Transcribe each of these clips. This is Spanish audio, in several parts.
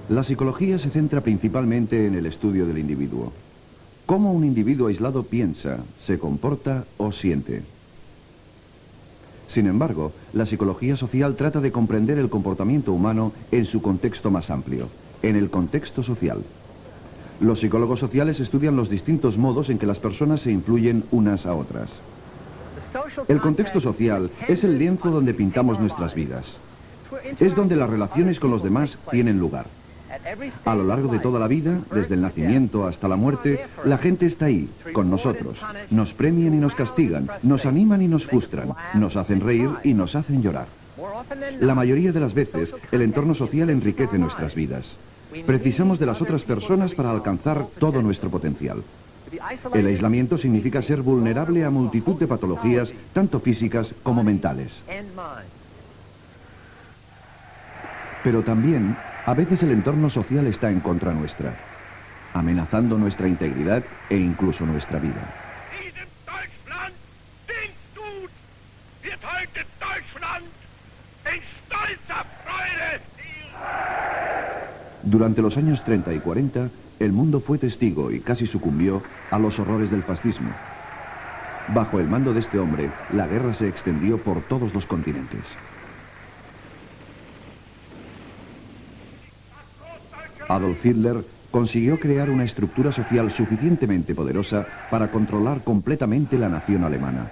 La psicología se centra principalmente en el estudio del individuo. Cómo un individuo aislado piensa, se comporta o siente. Sin embargo, la psicología social trata de comprender el comportamiento humano en su contexto más amplio, en el contexto social. Los psicólogos sociales estudian los distintos modos en que las personas se influyen unas a otras. El contexto social es el lienzo donde pintamos nuestras vidas. Es donde las relaciones con los demás tienen lugar. A lo largo de toda la vida, desde el nacimiento hasta la muerte, la gente está ahí, con nosotros. Nos premian y nos castigan, nos animan y nos frustran, nos hacen reír y nos hacen llorar. La mayoría de las veces, el entorno social enriquece nuestras vidas. Precisamos de las otras personas para alcanzar todo nuestro potencial. El aislamiento significa ser vulnerable a multitud de patologías, tanto físicas como mentales. Pero también, a veces el entorno social está en contra nuestra, amenazando nuestra integridad e incluso nuestra vida. Durante los años 30 y 40, el mundo fue testigo y casi sucumbió a los horrores del fascismo. Bajo el mando de este hombre, la guerra se extendió por todos los continentes. Adolf Hitler consiguió crear una estructura social suficientemente poderosa para controlar completamente la nación alemana.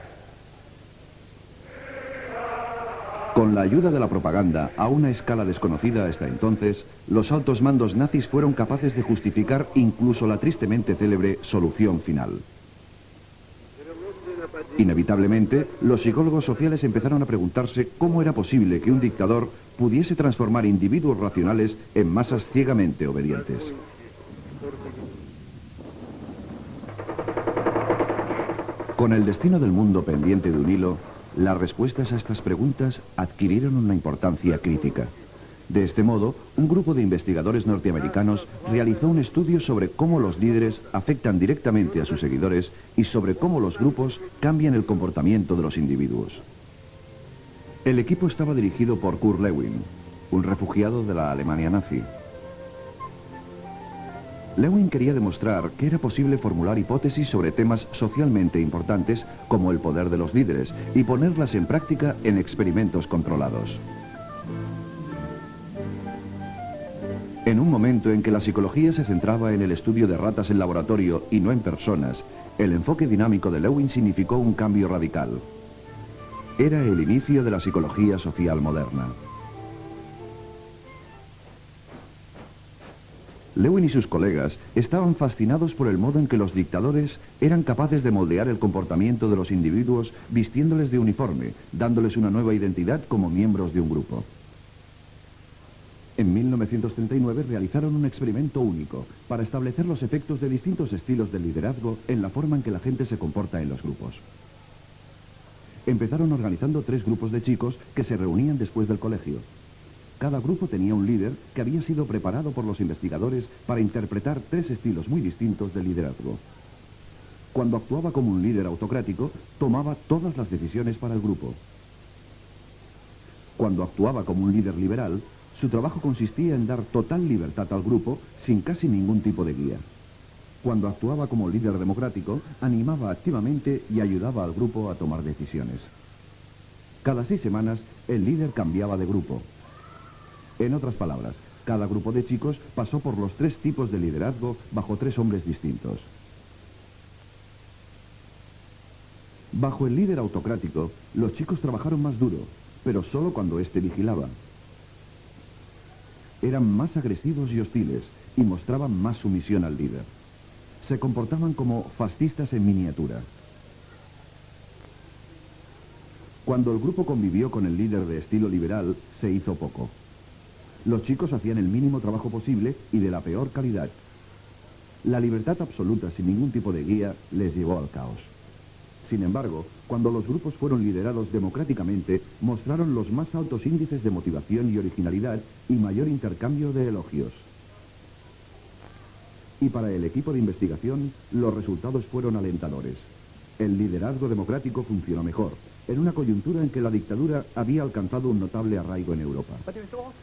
Con la ayuda de la propaganda, a una escala desconocida hasta entonces, los altos mandos nazis fueron capaces de justificar incluso la tristemente célebre solución final. Inevitablemente, los psicólogos sociales empezaron a preguntarse cómo era posible que un dictador pudiese transformar individuos racionales en masas ciegamente obedientes. Con el destino del mundo pendiente de un hilo, las respuestas a estas preguntas adquirieron una importancia crítica. De este modo, un grupo de investigadores norteamericanos realizó un estudio sobre cómo los líderes afectan directamente a sus seguidores y sobre cómo los grupos cambian el comportamiento de los individuos. El equipo estaba dirigido por Kurt Lewin, un refugiado de la Alemania nazi. Lewin quería demostrar que era posible formular hipótesis sobre temas socialmente importantes como el poder de los líderes y ponerlas en práctica en experimentos controlados. En un momento en que la psicología se centraba en el estudio de ratas en laboratorio y no en personas, el enfoque dinámico de Lewin significó un cambio radical. Era el inicio de la psicología social moderna. Lewin y sus colegas estaban fascinados por el modo en que los dictadores eran capaces de moldear el comportamiento de los individuos vistiéndoles de uniforme, dándoles una nueva identidad como miembros de un grupo. En 1939 realizaron un experimento único para establecer los efectos de distintos estilos de liderazgo en la forma en que la gente se comporta en los grupos. Empezaron organizando 3 grupos de chicos que se reunían después del colegio. Cada grupo tenía un líder que había sido preparado por los investigadores para interpretar 3 estilos muy distintos de liderazgo. Cuando actuaba como un líder autocrático, tomaba todas las decisiones para el grupo. Cuando actuaba como un líder liberal, su trabajo consistía en dar total libertad al grupo sin casi ningún tipo de guía. Cuando actuaba como líder democrático, animaba activamente y ayudaba al grupo a tomar decisiones. Cada 6 semanas, el líder cambiaba de grupo. En otras palabras, cada grupo de chicos pasó por los 3 tipos de liderazgo bajo 3 hombres distintos. Bajo el líder autocrático, los chicos trabajaron más duro, pero solo cuando éste vigilaba. Eran más agresivos y hostiles y mostraban más sumisión al líder. Se comportaban como fascistas en miniatura. Cuando el grupo convivió con el líder de estilo liberal, se hizo poco. Los chicos hacían el mínimo trabajo posible y de la peor calidad. La libertad absoluta sin ningún tipo de guía les llevó al caos. Sin embargo, cuando los grupos fueron liderados democráticamente, mostraron los más altos índices de motivación y originalidad y mayor intercambio de elogios. Y para el equipo de investigación, los resultados fueron alentadores. El liderazgo democrático funcionó mejor. en una coyuntura en que la dictadura había alcanzado un notable arraigo en Europa.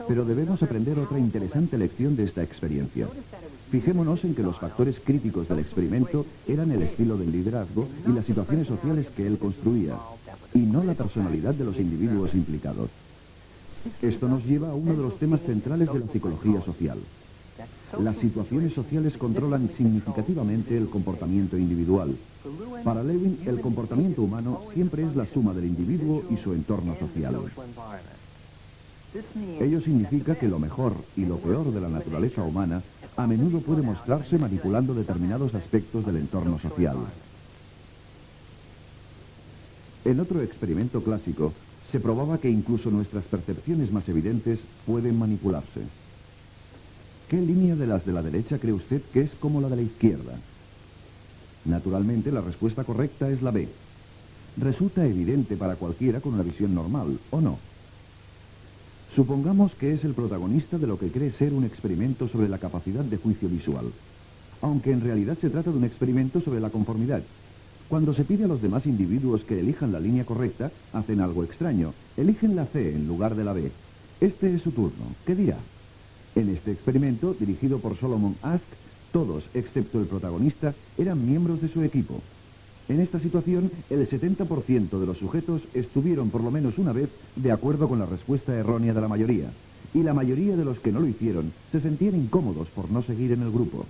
Pero debemos aprender otra interesante lección de esta experiencia. Fijémonos en que los factores críticos del experimento eran el estilo del liderazgo y las situaciones sociales que él construía, y no la personalidad de los individuos implicados. Esto nos lleva a uno de los temas centrales de la psicología social. Las situaciones sociales controlan significativamente el comportamiento individual. Para Lewin, el comportamiento humano siempre es la suma del individuo y su entorno social. Ello significa que lo mejor y lo peor de la naturaleza humana a menudo puede mostrarse manipulando determinados aspectos del entorno social. En otro experimento clásico, se probaba que incluso nuestras percepciones más evidentes pueden manipularse. ¿Qué línea de las de la derecha cree usted que es como la de la izquierda? Naturalmente, la respuesta correcta es la B. Resulta evidente para cualquiera con una visión normal, ¿o no? Supongamos que es el protagonista de lo que cree ser un experimento sobre la capacidad de juicio visual, aunque en realidad se trata de un experimento sobre la conformidad. Cuando se pide a los demás individuos que elijan la línea correcta, hacen algo extraño. Eligen la C en lugar de la B. Este es su turno. ¿Qué dirá? En este experimento, dirigido por Solomon Asch, todos, excepto el protagonista, eran miembros de su equipo. En esta situación, el 70% de los sujetos estuvieron por lo menos una vez de acuerdo con la respuesta errónea de la mayoría, y la mayoría de los que no lo hicieron se sentían incómodos por no seguir en el grupo.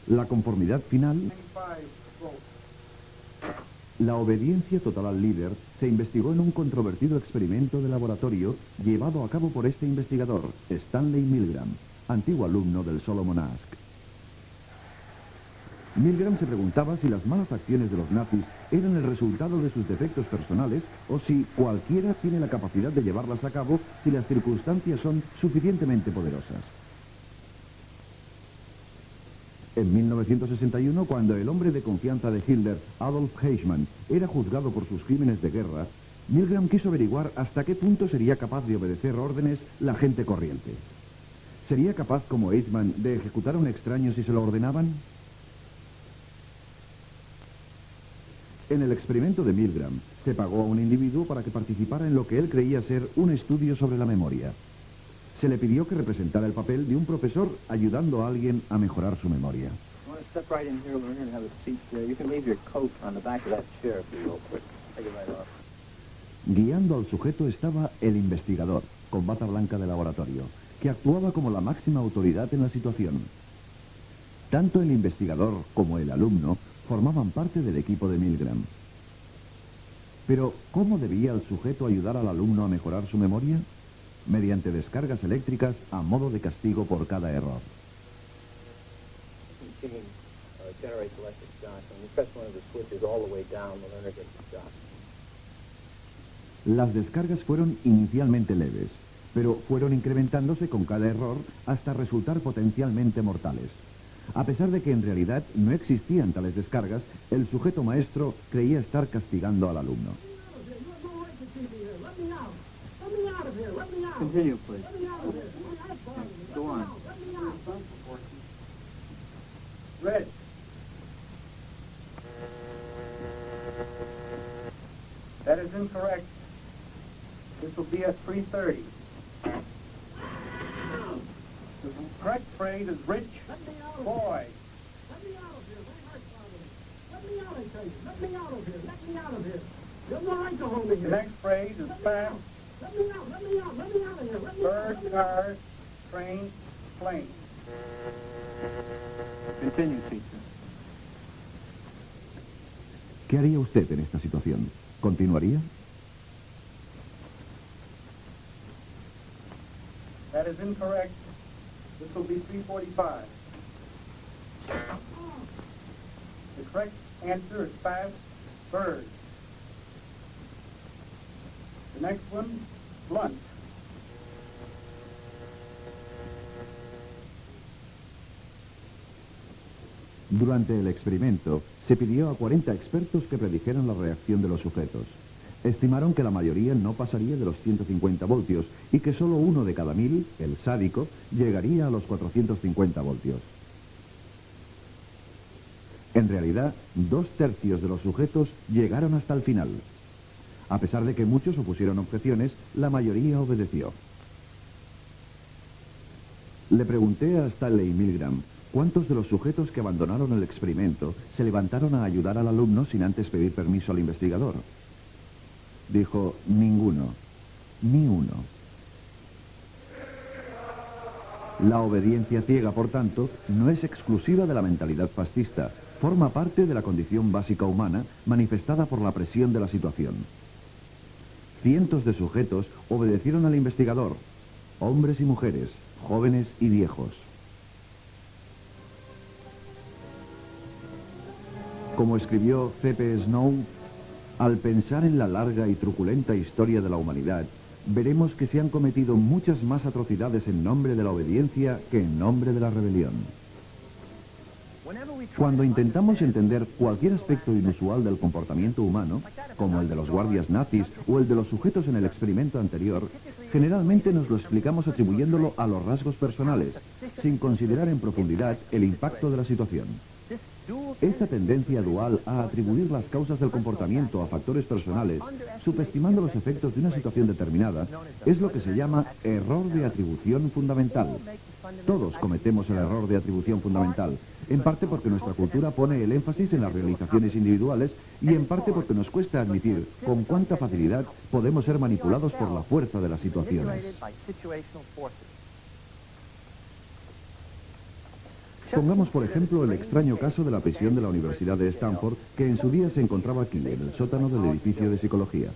La conformidad final, la obediencia total al líder, se investigó en un controvertido experimento de laboratorio llevado a cabo por este investigador, Stanley Milgram, antiguo alumno del Solomon Asch. Milgram se preguntaba si las malas acciones de los nazis eran el resultado de sus defectos personales o si cualquiera tiene la capacidad de llevarlas a cabo si las circunstancias son suficientemente poderosas. En 1961, cuando el hombre de confianza de Hitler, Adolf Eichmann, era juzgado por sus crímenes de guerra, Milgram quiso averiguar hasta qué punto sería capaz de obedecer órdenes la gente corriente. ¿Sería capaz, como Eichmann, de ejecutar a un extraño si se lo ordenaban? En el experimento de Milgram, se pagó a un individuo para que participara en lo que él creía ser un estudio sobre la memoria. Se le pidió que representara el papel de un profesor ayudando a alguien a mejorar su memoria. Guiando al sujeto estaba el investigador, con bata blanca de laboratorio, que actuaba como la máxima autoridad en la situación. Tanto el investigador como el alumno formaban parte del equipo de Milgram. Pero, ¿cómo debía el sujeto ayudar al alumno a mejorar su memoria? Mediante descargas eléctricas a modo de castigo por cada error. Las descargas fueron inicialmente leves, pero fueron incrementándose con cada error hasta resultar potencialmente mortales. A pesar de que en realidad no existían tales descargas, el sujeto maestro creía estar castigando al alumno. Continue, please. Go on. Red. That is incorrect. This will be at 3:30. The correct phrase is rich boy. Let me out of here. Let me out, I tell you. Let me out of here. Let me out of here. You have no right to hold me here. The next phrase is fast. Let me out. Let me out. Let me out of here. Let me Bird, out. cars, train, plane. Continue, teacher. ¿Qué haría usted en esta situación? ¿Continuaría? That is incorrect. This will be 3:45. The correct answer is fast bird. The next one, blunt. Durante el experimento, se pidió a 40 expertos que predijeran la reacción de los sujetos. Estimaron que la mayoría no pasaría de los 150 voltios y que solo uno de cada 1000, el sádico, llegaría a los 450 voltios. En En realidad, 2/3 de los sujetos llegaron hasta el final. A pesar de que muchos opusieron objeciones, la mayoría obedeció. Le pregunté a Stanley Milgram cuántos de los sujetos que abandonaron el experimento se levantaron a ayudar al alumno sin antes pedir permiso al investigador. Dijo, ninguno, ni uno. La obediencia ciega, por tanto, no es exclusiva de la mentalidad fascista. Forma parte de la condición básica humana manifestada por la presión de la situación. Cientos de sujetos obedecieron al investigador, hombres y mujeres, jóvenes y viejos. Como escribió C.P. Snow, al pensar en la larga y truculenta historia de la humanidad, veremos que se han cometido muchas más atrocidades en nombre de la obediencia que en nombre de la rebelión. Cuando intentamos entender cualquier aspecto inusual del comportamiento humano, como el de los guardias nazis o el de los sujetos en el experimento anterior, generalmente nos lo explicamos atribuyéndolo a los rasgos personales, sin considerar en profundidad el impacto de la situación. Esta tendencia dual a atribuir las causas del comportamiento a factores personales, subestimando los efectos de una situación determinada, es lo que se llama error de atribución fundamental. Todos cometemos el error de atribución fundamental, en parte porque nuestra cultura pone el énfasis en las realizaciones individuales y en parte porque nos cuesta admitir con cuánta facilidad podemos ser manipulados por la fuerza de las situaciones. Pongamos, por ejemplo, el extraño caso de la prisión de la Universidad de Stanford, que en su día se encontraba aquí, en el sótano del edificio de psicología.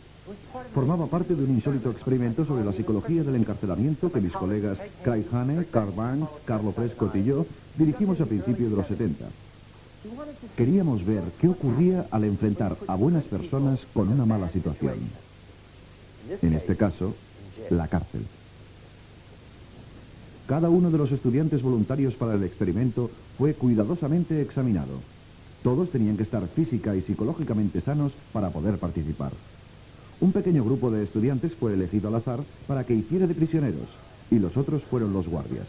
Formaba parte de un insólito experimento sobre la psicología del encarcelamiento que mis colegas Craig Hane, Carl Banks, Carlo Prescott y yo dirigimos a principios de los 70. Queríamos ver qué ocurría al enfrentar a buenas personas con una mala situación. En este caso, la cárcel. Cada uno de los estudiantes voluntarios para el experimento fue cuidadosamente examinado. Todos tenían que estar física y psicológicamente sanos para poder participar. Un pequeño grupo de estudiantes fue elegido al azar para que hiciera de prisioneros, y los otros fueron los guardias.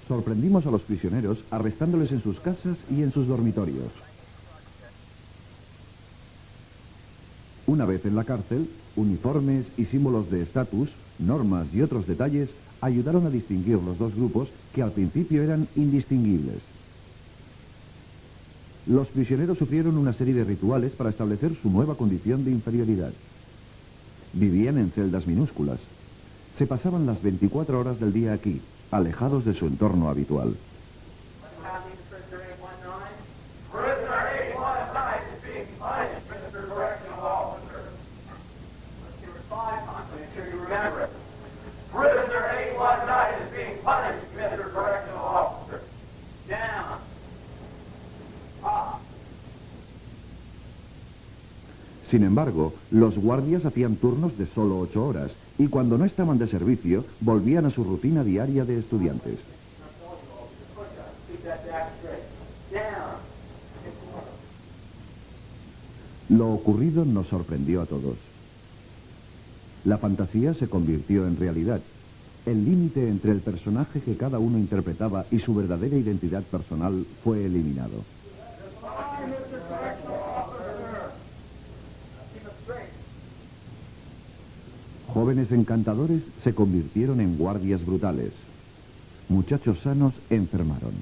Sorprendimos a los prisioneros arrestándoles en sus casas y en sus dormitorios. Una vez en la cárcel, uniformes y símbolos de estatus, normas y otros detalles ayudaron a distinguir los dos grupos que al principio eran indistinguibles. Los prisioneros sufrieron una serie de rituales para establecer su nueva condición de inferioridad. Vivían en celdas minúsculas. Se pasaban las 24 horas del día aquí, alejados de su entorno habitual. Sin embargo, los guardias hacían turnos de solo 8 horas y cuando no estaban de servicio, volvían a su rutina diaria de estudiantes. Lo ocurrido nos sorprendió a todos. La fantasía se convirtió en realidad. El límite entre el personaje que cada uno interpretaba y su verdadera identidad personal fue eliminado. Jóvenes encantadores se convirtieron en guardias brutales. Muchachos sanos enfermaron.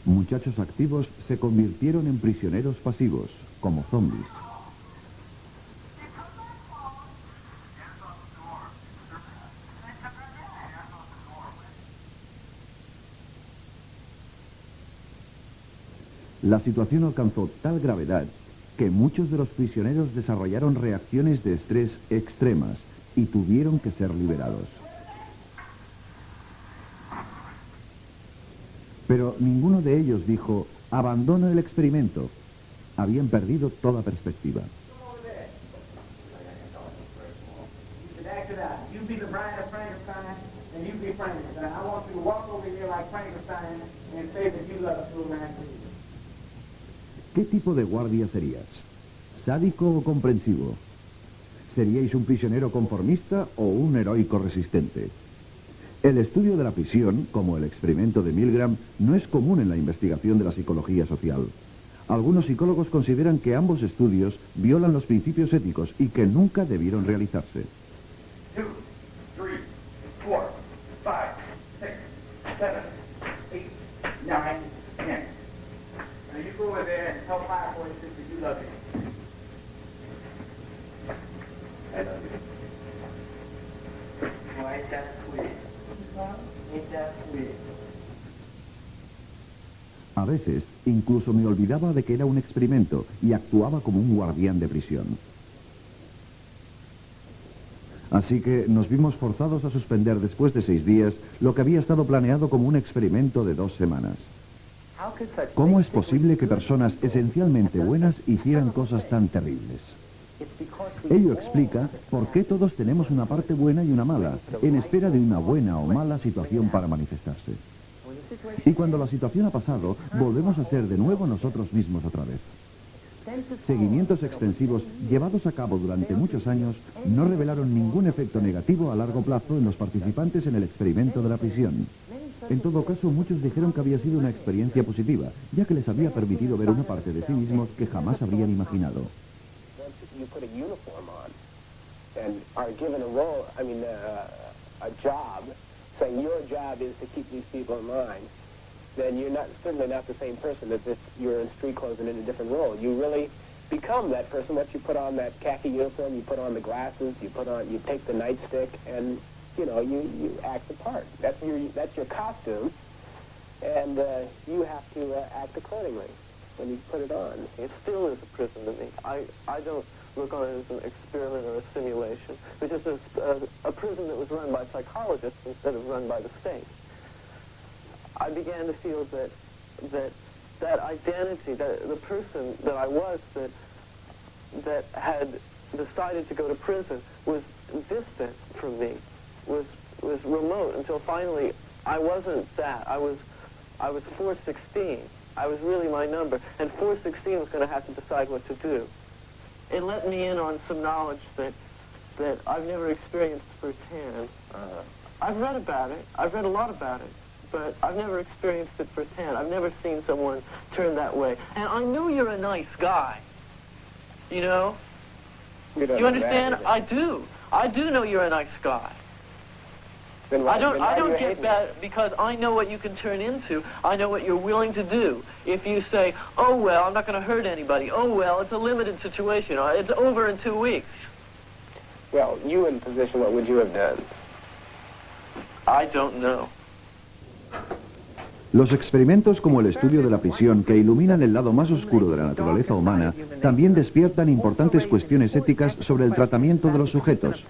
Muchachos activos se convirtieron en prisioneros pasivos, como zombies. La situación alcanzó tal gravedad que muchos de los prisioneros desarrollaron reacciones de estrés extremas y tuvieron que ser liberados. Pero ninguno de ellos dijo, abandono el experimento. Habían perdido toda perspectiva. ¿Qué tipo de guardia serías? ¿Sádico o comprensivo? ¿Seríais un prisionero conformista o un heroico resistente? El estudio de la prisión, como el experimento de Milgram, no es común en la investigación de la psicología social. Algunos psicólogos consideran que ambos estudios violan los principios éticos y que nunca debieron realizarse. 2, 3, 4, 5, 6, 7, 8, 9, 10. Now you go over there and tell 546 that you love him. I love you. Well, ain't that sweet? Ain't that sweet? A veces, incluso me olvidaba de que era un experimento y actuaba como un guardián de prisión. Así que nos vimos forzados a suspender después de 6 días lo que había estado planeado como un experimento de 2 semanas. ¿Cómo es posible que personas esencialmente buenas hicieran cosas tan terribles? Ello explica por qué todos tenemos una parte buena y una mala, en espera de una buena o mala situación para manifestarse. Y cuando la situación ha pasado, volvemos a ser de nuevo nosotros mismos otra vez. Seguimientos extensivos llevados a cabo durante muchos años no revelaron ningún efecto negativo a largo plazo en los participantes en el experimento de la prisión. En todo caso, muchos dijeron que había sido una experiencia positiva, ya que les había permitido ver una parte de sí mismos que jamás habrían imaginado. Saying your job is to keep these people in line, then you're certainly not the same person as if you're in street clothes and in a different role. You really become that person once you put on that khaki uniform, you put on the glasses, you take the nightstick, and you act the part. That's your costume, and you have to act accordingly when you put it on. It still is a prison to me. I don't look on it as an experiment or a simulation. It was just a prison that was run by psychologists instead of run by the state. I began to feel that identity, that the person that I was, that had decided to go to prison, was distant from me, was remote, until finally I wasn't that. I was 416. I was really my number, and 416 was going to have to decide what to do. It let me in on some knowledge that I've never experienced firsthand. I've read about it. I've read a lot about it, but I've never experienced it firsthand. I've never seen someone turn that way. And I know you're a nice guy. You know? You understand? I do. I do know you're a nice guy. I don't get bad because I know what you can turn into. I know what you're willing to do. If you say, oh, well, I'm not going to hurt anybody. Oh, well, it's a limited situation. It's over in 2 weeks. Well, you in position, what would you have done? I don't know. Los experimentos como el estudio de la prisión, que iluminan el lado más oscuro de la naturaleza humana, también despiertan importantes cuestiones éticas sobre el tratamiento de los sujetos.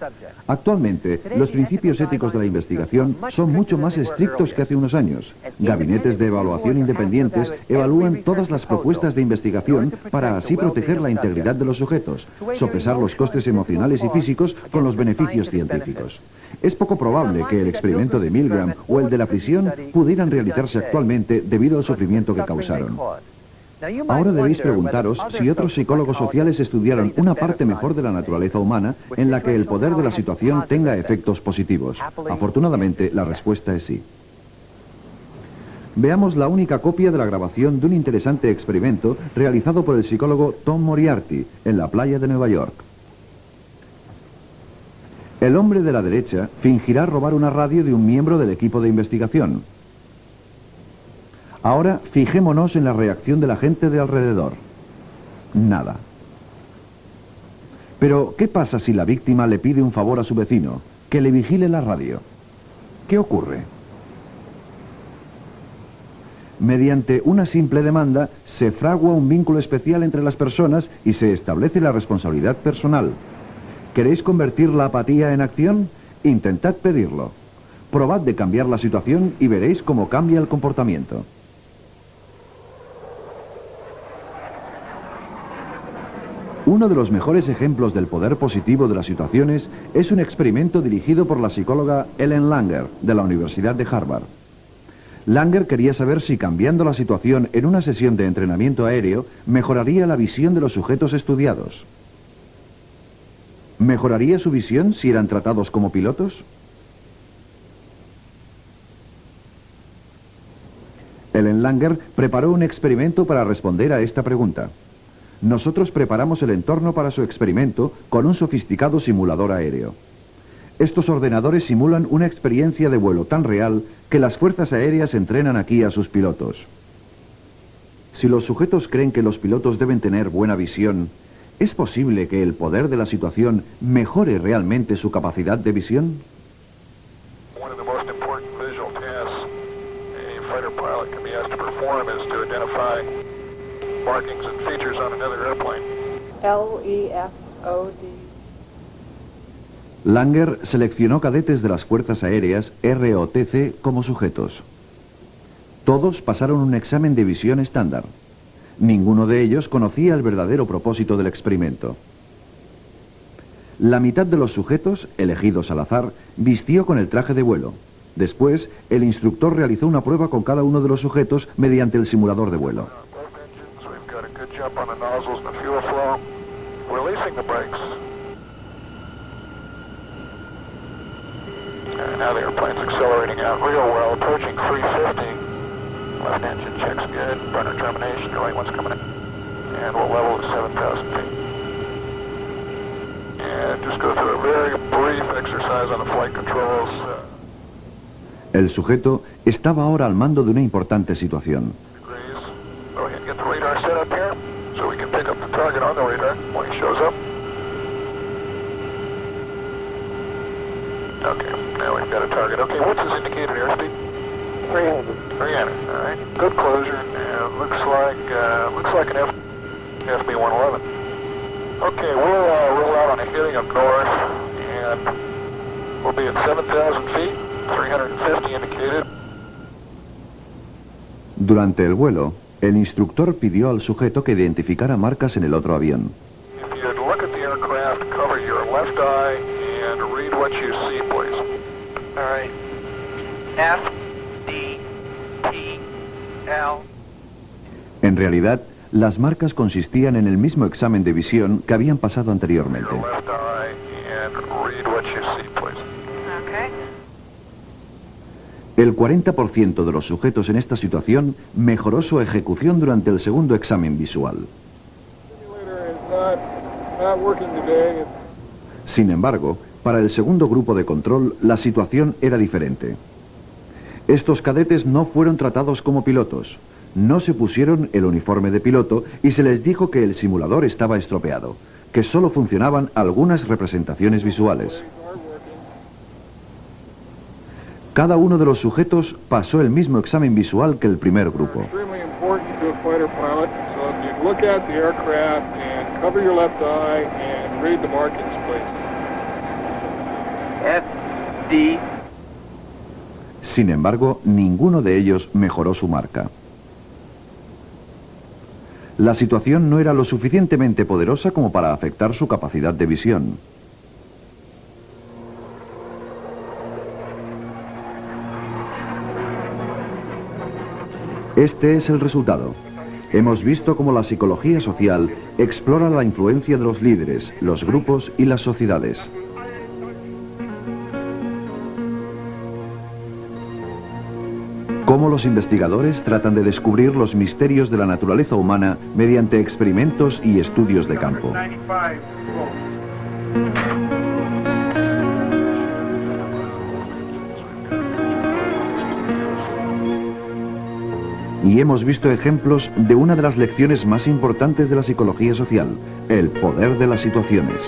Actualmente, los principios éticos de la investigación son mucho más estrictos que hace unos años. Gabinetes de evaluación independientes evalúan todas las propuestas de investigación para así proteger la integridad de los sujetos, sopesar los costes emocionales y físicos con los beneficios científicos. Es poco probable que el experimento de Milgram o el de la prisión pudieran realizarse actualmente debido al sufrimiento que causaron. Ahora debéis preguntaros si otros psicólogos sociales estudiaron una parte mejor de la naturaleza humana en la que el poder de la situación tenga efectos positivos. Afortunadamente, la respuesta es sí. Veamos la única copia de la grabación de un interesante experimento realizado por el psicólogo Tom Moriarty en la playa de Nueva York. El hombre de la derecha fingirá robar una radio de un miembro del equipo de investigación. Ahora fijémonos en la reacción de la gente de alrededor. Nada. Pero, ¿qué pasa si la víctima le pide un favor a su vecino? Que le vigile la radio. ¿Qué ocurre? Mediante una simple demanda, se fragua un vínculo especial entre las personas y se establece la responsabilidad personal. ¿Queréis convertir la apatía en acción? Intentad pedirlo. Probad de cambiar la situación y veréis cómo cambia el comportamiento. Uno de los mejores ejemplos del poder positivo de las situaciones es un experimento dirigido por la psicóloga Ellen Langer, de la Universidad de Harvard. Langer quería saber si cambiando la situación en una sesión de entrenamiento aéreo mejoraría la visión de los sujetos estudiados. ¿Mejoraría su visión si eran tratados como pilotos? Ellen Langer preparó un experimento para responder a esta pregunta. Nosotros preparamos el entorno para su experimento con un sofisticado simulador aéreo. Estos ordenadores simulan una experiencia de vuelo tan real que las fuerzas aéreas entrenan aquí a sus pilotos. Si los sujetos creen que los pilotos deben tener buena visión, ¿es posible que el poder de la situación mejore realmente su capacidad de visión? One of the most important visual tasks a fighter pilot can be asked to perform is to identify markings and features on another airplane. LEFOD. Langer seleccionó cadetes de las Fuerzas Aéreas ROTC como sujetos. Todos pasaron un examen de visión estándar. Ninguno de ellos conocía el verdadero propósito del experimento. La mitad de los sujetos, elegidos al azar, vistió con el traje de vuelo. Después, el instructor realizó una prueba con cada uno de los sujetos mediante el simulador de vuelo. Now the airplane's accelerating out real well, approaching 350. Left engine checks good, burner termination, the right one's coming in. And we'll level at 7,000 feet. And just go through a very brief exercise on the flight controls. El sujeto estaba ahora al mando de una importante situación. Go ahead and get the radar set up here, so we can pick up the target on the radar when he shows up. Okay, now we've got a target. Okay, what's his indicated airspeed? 300. 300, all right. Good closure. Looks like an FB-111. Okay, we'll roll out on a heading of north, and we'll be at 7,000 feet, 350 indicated. Durante el vuelo, el instructor pidió al sujeto que identificara marcas en el otro avión. If you look at the aircraft, cover your left eye and read what you see, please. All right. F, D, T, L. En realidad, las marcas consistían en el mismo examen de visión que habían pasado anteriormente. Your left eye and read what you see, please. Okay. El 40% de los sujetos en esta situación mejoró su ejecución durante el segundo examen visual. Sin embargo, para el segundo grupo de control, la situación era diferente. Estos cadetes no fueron tratados como pilotos. No se pusieron el uniforme de piloto y se les dijo que el simulador estaba estropeado, que solo funcionaban algunas representaciones visuales. Cada uno de los sujetos pasó el mismo examen visual que el primer grupo. Sin embargo, ninguno de ellos mejoró su marca. La situación no era lo suficientemente poderosa como para afectar su capacidad de visión. Este es el resultado. Hemos visto cómo la psicología social explora la influencia de los líderes, los grupos y las sociedades. Cómo los investigadores tratan de descubrir los misterios de la naturaleza humana mediante experimentos y estudios de campo. Y hemos visto ejemplos de una de las lecciones más importantes de la psicología social, el poder de las situaciones.